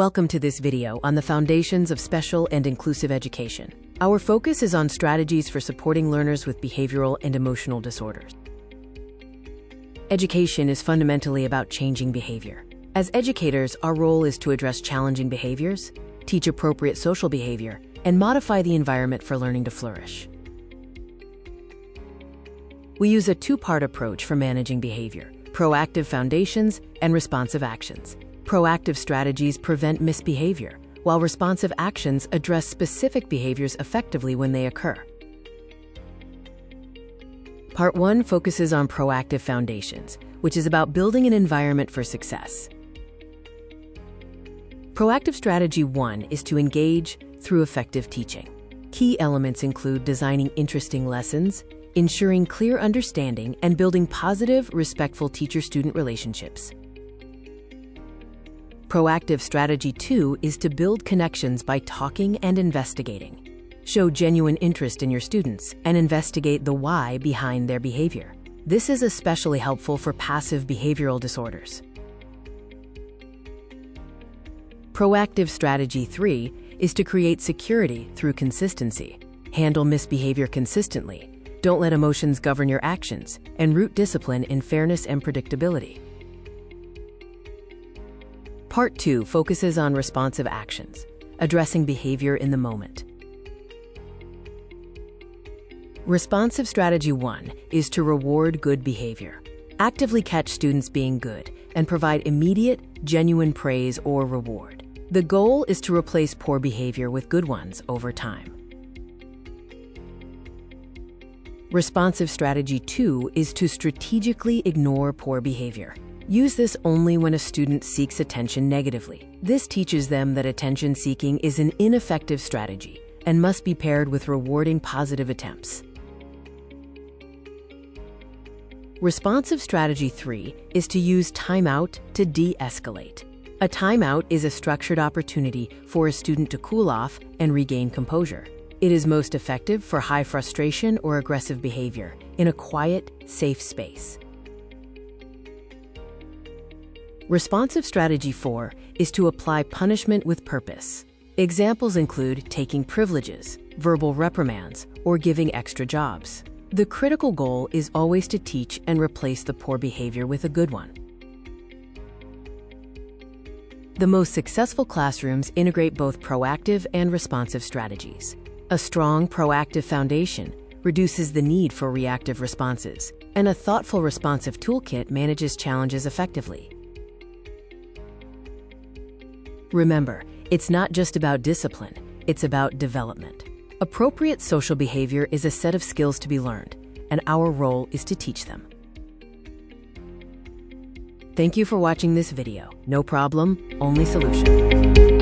Welcome to this video on the foundations of special and inclusive education. Our focus is on strategies for supporting learners with behavioral and emotional disorders. Education is fundamentally about changing behavior. As educators, our role is to address challenging behaviors, teach appropriate social behavior, and modify the environment for learning to flourish. We use a two-part approach for managing behavior: proactive foundations and responsive actions. Proactive strategies prevent misbehavior, while responsive actions address specific behaviors effectively when they occur. Part 1 focuses on proactive foundations, which is about building an environment for success. Proactive strategy 1 is to engage through effective teaching. Key elements include designing interesting lessons, ensuring clear understanding, and building positive, respectful teacher-student relationships. Proactive strategy 2 is to build connections by talking and investigating. Show genuine interest in your students and investigate the why behind their behavior. This is especially helpful for passive behavioral disorders. Proactive strategy 3 is to create security through consistency. Handle misbehavior consistently. Don't let emotions govern your actions, and root discipline in fairness and predictability. Part 2 focuses on responsive actions, addressing behavior in the moment. Responsive strategy 1 is to reward good behavior. Actively catch students being good and provide immediate, genuine praise or reward. The goal is to replace poor behavior with good ones over time. Responsive strategy 2 is to strategically ignore poor behavior. Use this only when a student seeks attention negatively. This teaches them that attention-seeking is an ineffective strategy and must be paired with rewarding positive attempts. Responsive strategy 3 is to use timeout to de-escalate. A timeout is a structured opportunity for a student to cool off and regain composure. It is most effective for high frustration or aggressive behavior in a quiet, safe space. Responsive strategy 4 is to apply punishment with purpose. Examples include taking privileges, verbal reprimands, or giving extra jobs. The critical goal is always to teach and replace the poor behavior with a good one. The most successful classrooms integrate both proactive and responsive strategies. A strong proactive foundation reduces the need for reactive responses, and a thoughtful responsive toolkit manages challenges effectively. Remember, it's not just about discipline, it's about development. Appropriate social behavior is a set of skills to be learned, and our role is to teach them. Thank you for watching this video. No problem, only solution.